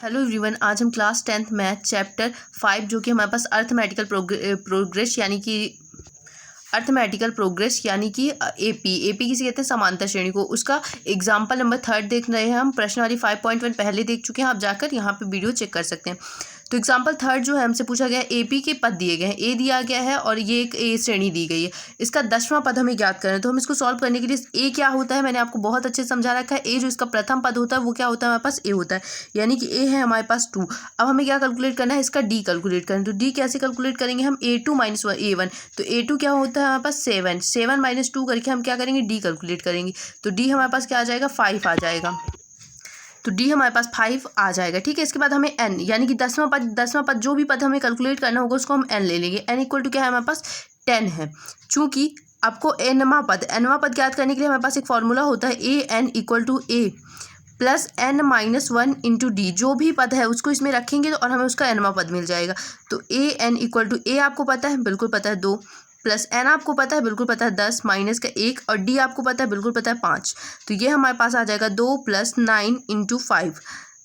Hello everyone, आज हम class 10th math chapter 5 जो कि हमारे पास अर्थमेटिकल प्रोग्रेस यानी कि एपी किसे कहते हैं, समांतर श्रेणी को। उसका एग्जाम्पल नंबर 3 देख रहे हैं हम। प्रश्न वाली 5.1 पहले देख चुके हैं, आप जाकर यहाँ पे वीडियो चेक कर सकते हैं। तो एग्जाम्पल 3 जो है हमसे पूछा गया है, एपी के पद दिए गए हैं, ए दिया गया है और ये एक ए श्रेणी दी गई है। इसका 10वां पद हमें ज्ञात करना है। तो हम इसको सॉल्व करने के लिए ए क्या होता है मैंने आपको बहुत अच्छे से समझा रखा है। ए जो इसका प्रथम पद होता है वो क्या होता है, हमारे पास ए होता है, यानी कि ए है हमारे पास 2। अब हमें क्या कैलकुलेट करना है, इसका डी कैलकुलेट करना है। तो डी कैसे कैलकुलेट करेंगे हम, A2 - A1। तो A2 क्या होता है हमारे पास 7 - 2 करके हम क्या करेंगे, डी कैलकुलेट करेंगे। तो डी हमारे पास क्या आ जाएगा, 5 आ जाएगा। तो डी हमारे पास 5 आ जाएगा। ठीक है, इसके बाद हमें एन यानी कि 10वां पद जो भी पद हमें कैलकुलेट करना होगा उसको हम एन ले लेंगे। एन इक्वल टू क्या है हमारे पास 10 है। चूंकि आपको nवां पद ज्ञात करने के लिए हमारे पास एक फॉर्मूला होता है, AN equal to A plus N - 1 into D. जो भी पद है उसको इसमें रखेंगे और हमें उसका nवां पद मिल जाएगा। तो AN इक्वल टू A आपको पता है, बिल्कुल पता है 2, प्लस एन आपको पता है, बिल्कुल पता है 10, माइनस का 1 और डी आपको पता है, बिल्कुल पता है 5। तो ये हमारे पास आ जाएगा 2 + 9 इंटू 5।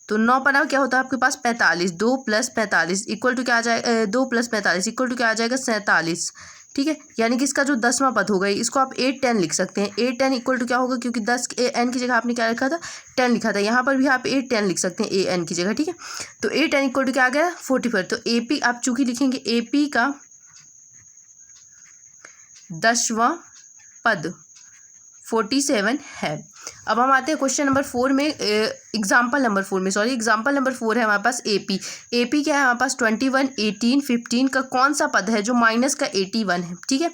तो 9 पना क्या होता है आपके पास 45। 2 + 45 इक्वल टू क्या आ जाएगा, 2 + 45 इक्वल टू क्या आ जाएगा 47। ठीक है, यानी कि इसका जो 10वां पद होगा इसको आप 810 लिख सकते हैं। 810 इक्वल टू क्या होगा, क्योंकि 10 एन की जगह आपने क्या लिखा था, 10 लिखा था। यहाँ पर भी आप 810 लिख सकते हैं ए एन की जगह। ठीक है, तो 810 इक्वल टू क्या आ गया 44। तो एपी आप चूंकि लिखेंगे एपी का 10वां पद 47 है। अब हम आते हैं क्वेश्चन नंबर 4 में, एग्जाम्पल नंबर 4 है हमारे पास एपी क्या है हमारे पास 21, 18, 15 का कौन सा पद है जो माइनस का 81 है। ठीक है,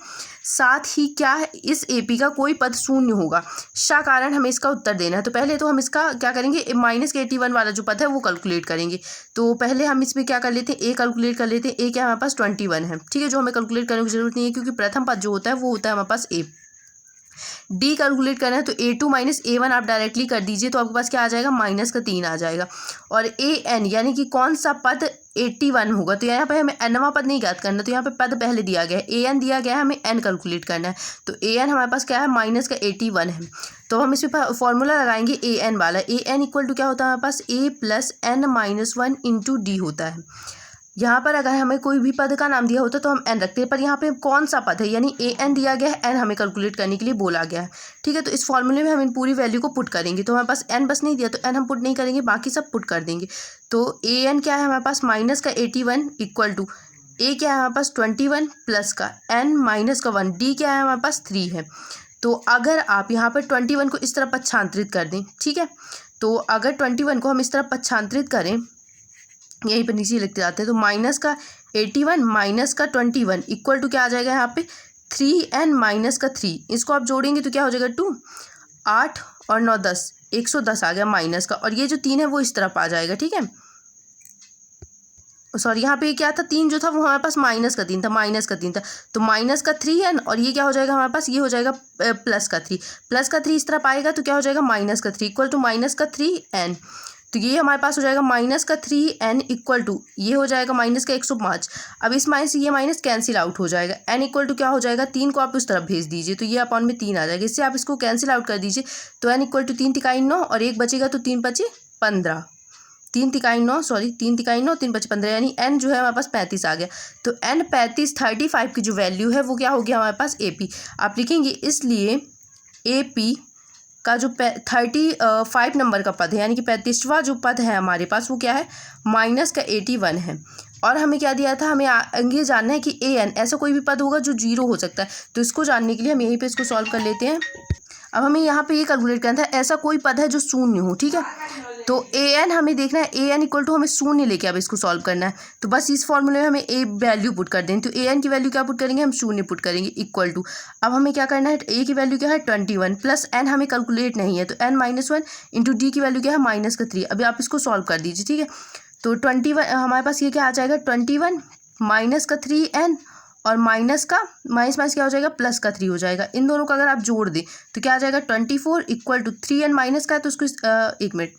साथ ही क्या है, इस एपी का कोई पद शून्य होगा। शा कारण हमें इसका उत्तर देना है। तो पहले तो हम इसका क्या करेंगे, माइनस का 81 वाला जो पद है वो कैलकुलेट करेंगे। तो पहले हम इसमें क्या कर लेते हैं, ए कैलकुलेट कर लेते हैं। ए क्या हमारे पास 21 है। ठीक है, जो हमें कैलकुलेट करने की जरूरत नहीं है क्योंकि प्रथम पद जो होता है वो होता है हमारे पास ए। डी कैलकुलेट करना है तो A2 - A1 आप डायरेक्टली कर दीजिए, तो आपके पास क्या आ जाएगा, -3 आ जाएगा। और AN यानी कि कौन सा पद 81 होगा। तो यहाँ पे हमें nवां पद नहीं ज्ञात करना, तो यहाँ पे पद पहले दिया गया है, AN दिया गया है, हमें n कैलकुलेट करना है। तो AN हमारे पास क्या है, -81 है। तो हम इसमें फॉर्मूला लगाएंगे AN वाला। AN इक्वल टू क्या होता है हमारे पास, A + N - 1 इंटू डी होता है। यहाँ पर अगर हमें कोई भी पद का नाम दिया होता तो हम एन रखते हैं, पर यहाँ पे कौन सा पद है यानी ए एन दिया गया है, एन हमें कैलकुलेट करने के लिए बोला गया है। ठीक है, तो इस फॉर्मूले में हम इन पूरी वैल्यू को पुट करेंगे। तो हमारे पास एन बस नहीं दिया तो एन हम पुट नहीं करेंगे, बाकी सब पुट कर देंगे। तो ए एन क्या है हमारे पास -81 इक्वल टू ए क्या है हमारे पास 21 प्लस का एन - 1, डी क्या है हमारे पास 3 है। तो अगर आप यहाँ पर 21 को इस तरफ पक्षांतरित कर दें, ठीक है, तो अगर 21 को हम इस तरफ पक्षांतरित करें, यहीं पर नीचे लिखते जाते हैं, तो माइनस का 81 माइनस का 21 इक्वल टू क्या आ जाएगा यहाँ पे 3n - 3। इसको आप जोड़ेंगे तो क्या हो जाएगा 2, 8 और 9 10, 110 आ गया माइनस का, और ये जो 3 है वो इस तरफ आ जाएगा। ठीक है, सॉरी यहाँ पे क्या था, 3 जो था वो हमारे पास -3 था, तो -3n और ये क्या हो जाएगा हमारे पास, ये हो जाएगा +3 इस तरफ आएगा तो क्या हो जाएगा -3 इक्वल टू -3n। तो ये हमारे पास हो जाएगा -3n इक्वल टू ये हो जाएगा -105। अब इस माइनस ये माइनस कैंसिल आउट हो जाएगा। n इक्वल टू क्या हो जाएगा, 3 को आप उस तरफ भेज दीजिए तो ये अपॉन में 3 आ जाएगा। इससे आप इसको कैंसिल आउट कर दीजिए तो n इक्वल टू 3 तिकाई 9 और 1 बचेगा तो 3 × 5 = 15। 3 तिकाई 9 सॉरी 3 तिकाई 9 3 × 5 = 15, यानी n जो है हमारे पास 35 आ गया। तो n 35 की जो वैल्यू है वो क्या हो गया हमारे पास AP। आप लिखेंगे इसलिए AP का जो 35 नंबर का पद है यानी कि 35वां जो पद है हमारे पास वो क्या है, -81 है। और हमें क्या दिया था, हमें आगे जानना है कि AN ऐसा कोई भी पद होगा जो 0 हो सकता है। तो इसको जानने के लिए हम यहीं पे इसको सॉल्व कर लेते हैं। अब हमें यहाँ पे ये कैलकुलेट करना था ऐसा कोई पद है जो शून्य हो। ठीक है, तो AN हमें देखना है, AN इक्वल टू हमें शून्य लेके अब इसको सॉल्व करना है। तो बस इस फॉर्मूले में हमें A वैल्यू पुट कर देंगे। तो AN की वैल्यू क्या पुट करेंगे, हम शून्य पुट करेंगे इक्वल टू। अब हमें क्या करना है, A की वैल्यू क्या है 21 प्लस n हमें कैलकुलेट नहीं है तो n - 1 इंटू डी की वैल्यू क्या है -3। अभी आप इसको सॉल्व कर दीजिए। ठीक है, तो 21 हमारे पास ये क्या आ जाएगा 21 -3n और माइनस क्या हो जाएगा +3 हो जाएगा। इन दोनों का अगर आप जोड़ दें तो क्या आ जाएगा 24 इक्वल टू 3n माइनस का है तो उसको 1 मिनट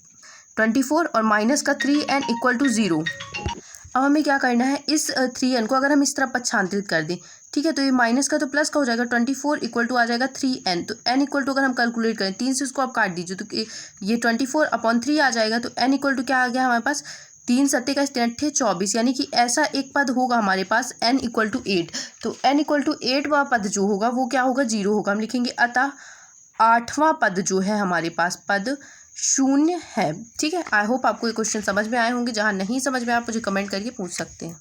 24 और -3n इक्वल टू 0। अब हमें क्या करना है, इस 3n को अगर हम इस तरफ पक्षांतरित कर दें, ठीक है, तो ये माइनस का तो प्लस का हो जाएगा। 24 इक्वल टू आ जाएगा 3n। तो n इक्वल टू अगर हम कैलकुलेट करें 3 से उसको आप काट दीजिए तो ये 24/3 आ जाएगा। तो n इक्वल टू क्या आ गया हमारे पास 3 सत्ते का 3 24, यानी कि ऐसा एक पद होगा हमारे पास n इक्वल टू 8। तो n इक्वल टू 8 वाला पद जो होगा वो क्या होगा, 0 होगा। हम लिखेंगे अतः 8वां पद जो है हमारे पास पद 0 है। ठीक है, आई होप आपको ये क्वेश्चन समझ में आए होंगे। जहाँ नहीं समझ में आप मुझे कमेंट करके पूछ सकते हैं।